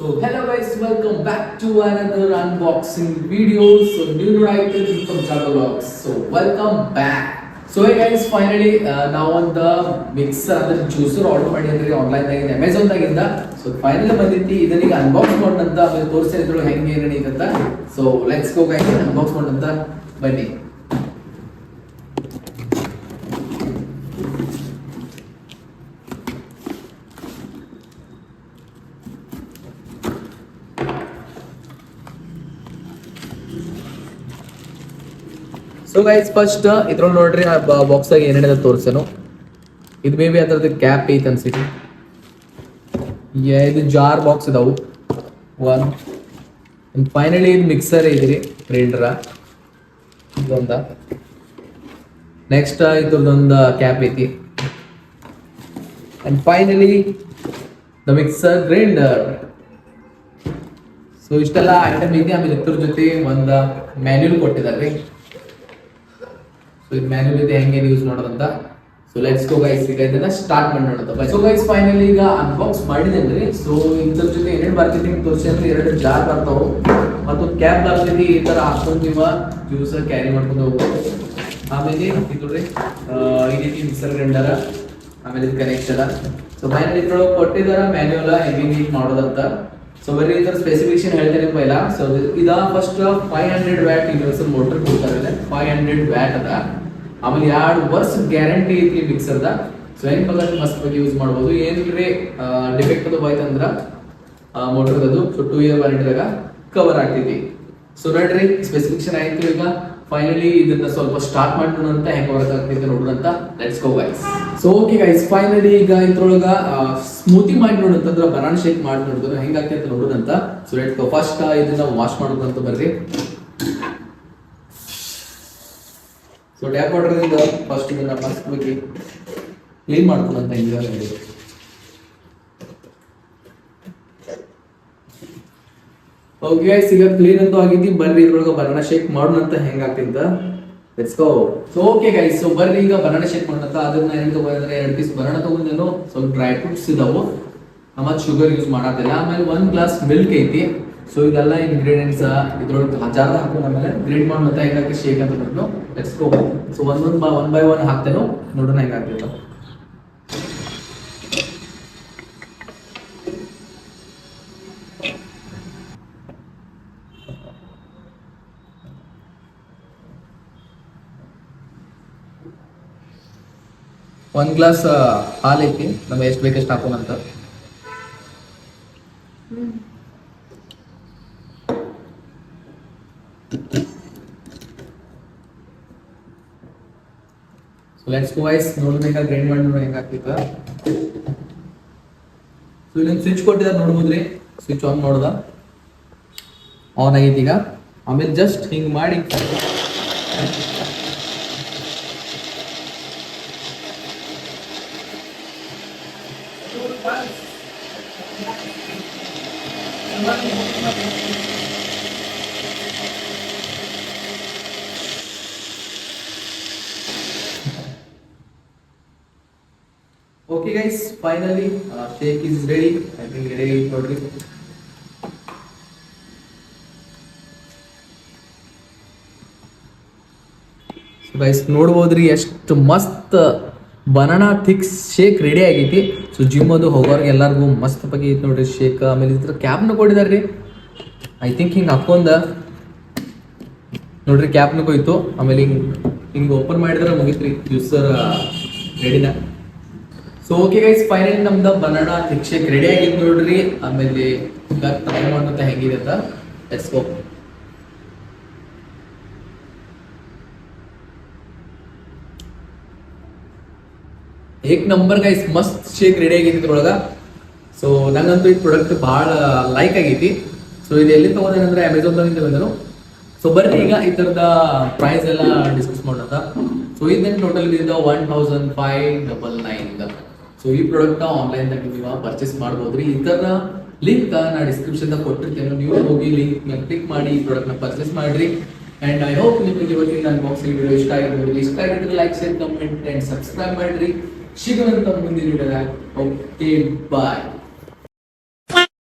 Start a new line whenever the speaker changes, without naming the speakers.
So hello guys, welcome back to another unboxing video. So new title from Chago Vlogs. So welcome back. So hey guys, finally ನಾವು ಒಂದು mixer ಅಂದ್ರೆ juicer order ಮಾಡಿದ್ರಿ online ದಾಗ Amazon ದಾಗಿಂದ. So final ಬಂದಿತ್ತು ಇದನ್ನ ಈಗ unbox ಮಾಡೋಣಂತ ಆಮೇಲೆ ತೋರಿಸಿದ್ರು ಹೆಂಗೆ ಏನೇನು ಅಂತ. So let's go guys, unbox ಮಾಡೋಣಂತ ಬನ್ನಿ. ಸೊ ಗೈಸ್ ಫಸ್ಟ್ ಇದ್ರೊಳಗೆ ನೋಡ್ರಿ ಬಾಕ್ಸ್ ಆಗಿ ಏನೇನಿದೆ ತೋರಿಸೇನು. ಇದು ಮೇ ಬಿ ಅದ್ರದ್ದು ಕ್ಯಾಪ್ ಐತೆ ಅನ್ಸಿತ್ತು. ಇದು ಜಾರ್ ಬಾಕ್ಸ್ ಇದಾವು ಒನ್. ಫೈನಲಿ ಇದು ಮಿಕ್ಸರ್ ಐತ್ರಿ, ಗ್ರೈಂಡರ ಇದೊಂದ. ನೆಕ್ಸ್ಟ್ ಇದ್ರದ್ದೊಂದು ಕ್ಯಾಪ್ ಐತಿ. And finally the mixer grinder. So ಇಷ್ಟೆಲ್ಲ ಐಟಮ್ ಐತಿ. ಆಮೇಲೆ ಇದ್ರ ಜೊತೆ ಒಂದು ಮ್ಯಾನ್ಯುಲ್ ಕೊಟ್ಟಿದ್ದಾರೆ. ಸೊ ಇದು ಮ್ಯಾನ್ಯುಲ್ ಇದೆ ಹೆಂಗೆ ಯೂಸ್ ಮಾಡೋದಂತ. ಸೊ ಲೆಟ್ಸ್ ಗೋ ಗೈಸ್, ಈಗ ಇದನ್ನ ಸ್ಟಾರ್ಟ್ ಮಾಡೋಣ. ಸೊ ಗೈಸ್ ಫೈನಲಿ ಈಗ ಅನ್ಬಾಕ್ಸ್ ಮಾಡಿದೇನ್ರಿ. ಸೊ ಇದ್ರ ಜೊತೆ ಏನೇನು ಬರ್ತೈತಿ ತೋರಿಸಿ ಅಂದ್ರೆ 2 ಜಾರ್ ಬರ್ತಾವು ಮತ್ತೊಂದು ಕ್ಯಾಪ್ ಬರ್ತೈತಿ. ಈ ತರ ಹಾಕೊಂಡು ನೀವು ಜ್ಯೂಸ್ ಕ್ಯಾರಿ ಮಾಡ್ಕೊಂಡು ಹೋಗ್ಬೋದು. ಆಮೇಲೆ ಇದು ನೋಡ್ರಿ ಈ ರೀತಿ ಮಿಕ್ಸರ್ ಗ್ರೈಂಡರ್, ಆಮೇಲೆ ಇದು ಕನೆಕ್ಷನ್. ಸೊ ಫೈನಲಿ ಇದ್ರೊಳಗೆ ಕೊಟ್ಟಿದಾರ ಮ್ಯಾನ್ಯುಲ್ ಹೆಂಗೆ ಮಾಡೋದಂತ. ಸೊ ಬರೀ ಇದರ ಸ್ಪೆಸಿಫಿಕೇಶನ್ ಹೇಳ್ತೇನೆ ಪೈಲ. ಸೊ ಇದ ಫಸ್ಟ್ 500 ವ್ಯಾಟ್ ಯೂನಿವರ್ಸಲ್ ಮೋಟರ್ ಕೊಡ್ತಾರೆ. 500 ವ್ಯಾಟ್ ಅದ. ಆಮೇಲೆ 2 ವರ್ಷ ಗ್ಯಾರಂಟಿ ಐತಿ ಮಿಕ್ಸರ್ದ. ಸೊ ಹೆಂಗ್ ಬೇಕಾದ್ರೆ ಮಸ್ತ್ ಬಗ್ಗೆ ಯೂಸ್ ಮಾಡ್ಬೋದು. ಏನ್ರಿ ಡಿಫೆಕ್ಟ್ ಅದು ಹೋಯ್ತಂದ್ರ ಮೋಟರ್ದದು ಸೊ 2 ಇಯರ್ ವಾರಂಟಿದಾಗ ಕವರ್ ಆಗ್ತೈತಿ. ಸೊ ನೋಡ್ರಿ ಸ್ಪೆಸಿಫಿಕೇಶನ್ ಆಯ್ತು. ಈಗ ಫೈನಲಿ ಇದನ್ನ ಸ್ವಲ್ಪ ಸ್ಟಾರ್ಟ್ ಮಾಡೋಣ ಅಂತ ಹೆಂಗ್ ವರ್ಕ್ ಆಗ್ತೈತೆ ನೋಡೋಣ ಅಂತ. Let's go guys. So okay guys, finally ಈಗ ಇದ್ರೊಳಗ ಸ್ಮೂತಿ ಮಾಡಿ ನೋಡಂತಂದ್ರ ಬನಾನಾ ಶೇಕ್ ಮಾಡಿ ನೋಡಿದ್ರೆ ಹೆಂಗಾಗ್ತೈತೆ ನೋಡೋಣ ಅಂತ. So let's go. ಫಸ್ಟ್ ಇದನ್ನ ವಾಶ್ ಮಾಡೋದಂತ ಬರ್ರಿ. ಸೊ ಟ್ಯಾಪ್ ವಾಟರ್ ಫಸ್ಟ್ ಇದನ್ನ ಮಸ್ತ್ ಬಗ್ಗೆ ಕ್ಲೀನ್ ಮಾಡ್ಕೊಂಡಂತ ಹಿಂಗೆ. ಓಕೆ ಗೈಸ್, ಈಗ ಕ್ಲೀನ್ ಅಂತೂ ಆಗಿದ್ದಿ. ಬರ್ರಿ ಇದ್ರೊಳಗ ಬನಾನಾ ಶೇಕ್ ಮಾಡೋಣ ಅಂತ ಹೆಂಗಾಗ್ತಿದ್ದ. Let's go. So okay guys, so ಬರ್ರಿ ಈಗ ಬನಾನಾ ಶೇಕ್ ಮಾಡೋಣ. ಅದನ್ನ ಏನ್ ತಗೊಂಡ್ರೆ 2 ಪೀಸ್ ಬನಾನಾ ತಗೊಂಡೇನು, ಸ್ವಲ್ಪ ಡ್ರೈ ಫ್ರೂಟ್ಸ್ ಇದಾವು, ಮತ್ತೆ ಶುಗರ್ ಯೂಸ್ ಮಾಡತ್ತಿಲ್ಲ. ಆಮೇಲೆ 1 ಗ್ಲಾಸ್ ಮಿಲ್ಕ್ ಐತಿ. ಸೊ ಇದೆಲ್ಲ ಇಂಗ್ರೀಡಿಯೆಂಟ್ಸ್ ಇದ್ರೊಳಗೆ ಜಾರ್ದ ಹಾಕೊಂಡು ಆಮೇಲೆ ಗ್ರೈಂಡ್ ಮಾಡಿ ಮತ್ತೆ ಹೆಂಗಾಕಿ ಶೇಕ್ ಅಂತ ಬಿಟ್ಟು. Let's go. So one by one ಹಾಕ್ತೇನೋ ನೋಡೋಣ ಹೆಂಗಾಗ್ತಿತ್ತು. ಒಂದು ಗ್ಲಾಸ್ ಹಾಲು ಐತಿ, ನಮ್ಗೆ ಎಷ್ಟು ಬೇಕಷ್ಟು ಹಾಕೋಣಂತ. ಸೊ ಲೆಟ್ಸ್ ಗೋ ಗೈಸ್, ನೋಡೋಣ ಈಗ ಗ್ರೈಂಡ್ ಮಾಡಿ ನೋಡೋಣ ಹೆಂಗಾಗ್ತಿತ್ತು. ಸೊ ಇಲ್ಲೊಂದು ಸ್ವಿಚ್ ಕೊಟ್ಟಿದ್ದಾರೆ ನೋಡ್ಬೋದ್ರಿ. ಸ್ವಿಚ್ ಆನ್ ನೋಡ್ದ ಆನ್ ಆಗೈತಿ ಈಗ. ಆಮೇಲೆ ಜಸ್ಟ್ ಹಿಂಗ್ ಮಾಡಿ okay guys, finally shake is ready. I think ready ನೋಡ್ರಿ. ಸೊ ಗೈಸ್ ನೋಡ್ಬೋದ್ರಿ ಎಷ್ಟು ಮಸ್ತ್ ಬನಾನಾ ಥಿಕ್ ಶೇಕ್ ರೆಡಿ ಆಗೈತಿ. ಸೊ ಜಿಮ್ ಅದು ಹೋಗೋರ್ಗೆ ಎಲ್ಲರಿಗೂ ಮಸ್ತ್ ಬಗ್ಗೆ ಐತಿ ನೋಡ್ರಿ ಶೇಕ್. ಆಮೇಲೆ ಇದ್ರ ಕ್ಯಾಪ್ನು ಕೊಟ್ಟಿದಾರ್ರಿ. ಐ ಥಿಂಕ್ ಹಿಂಗೆ ಹಾಕೊಂಡ ನೋಡ್ರಿ ಕ್ಯಾಪ್ನು ಕೊಯ್ತು. ಆಮೇಲೆ ಹಿಂಗೆ ಓಪನ್ ಮಾಡಿದ್ರೆ ಮುಗಿತ್ರಿ ಜ್ಯೂಸರ್ ರೆಡಿನ. ಸೊ ಓಕೆ ಗೈಸ್, ಫೈನಲಿ ನಮ್ದು ಬನಾನಾ ಥಿಕ್ ಶೇಕ್ ರೆಡಿ ಆಗಿತ್ತು ನೋಡ್ರಿ. ಆಮೇಲೆ ಈಗ ಟ್ರೈ ಮಾಡೋಂತ ಹೆಂಗಿದೆ ಅಂತ. Let's go. ಏಕ್ ನಂಬರ್ ಗೈಸ್, ಮಸ್ತ್ ಶೇಕ್ ರೆಡಿ ಆಗೈತಿ ಇದ್ರೊಳಗ. ಸೊ ನಂಗಂತೂ ಈ ಪ್ರಾಡಕ್ಟ್ ಭಾಳ ಲೈಕ್ ಆಗೈತಿ. ಸೊ ಇದು ಎಲ್ಲಿ ತಗೋದೇನಂದ್ರೆ ಅಮೆಝಾನ್ದಾಗಿಂದ ಬಂದನು. ಸೊ ಬರ್ರಿ ಈಗ ಈ ಥರದ ಪ್ರೈಸ್ ಎಲ್ಲ ಡಿಸ್ಕಸ್ ಮಾಡೋಣ. ಸೊ ಇದನ್ನ ಟೋಟಲ್ ಇದ್ದಿದ್ದ 1599. ಸೊ ಈ ಪ್ರಾಡಕ್ಟ್ ಆನ್ಲೈನ್ದಾಗ ನೀವು ಪರ್ಚೇಸ್ ಮಾಡ್ಬೋದ್ರಿ. ಇದರ ಲಿಂಕ್ ನಾ ಡಿಸ್ಕ್ರಿಪ್ಷನ್ ಕೊಟ್ಟಿರ್ತೇನೆ. ನೀವು ಹೋಗಿ ಲಿಂಕ್ ಕ್ಲಿಕ್ ಮಾಡಿ ಈ ಪ್ರಾಡಕ್ಟ್ ನ ಪರ್ಚೇಸ್ ಮಾಡ್ರಿ. ಅಂಡ್ ಐ ಹೋಪ್ ನಿಮಗೆ ಇವತ್ತಿನ ಅನ್ಬಾಕ್ಸಿಂಗ್ ವಿಡಿಯೋ ಇಷ್ಟ ಆಗಿರ್ಬೋದು. ಇಷ್ಟ ಆಗಿದ್ರೆ like, share, comment and subscribe ಮಾಡ್ರಿ. ಸಿಗೋಣ ಮುಂದಿನ ವಿಡಿಯೋದಾಗ. ಓಕೆ, ಬಾಯ್.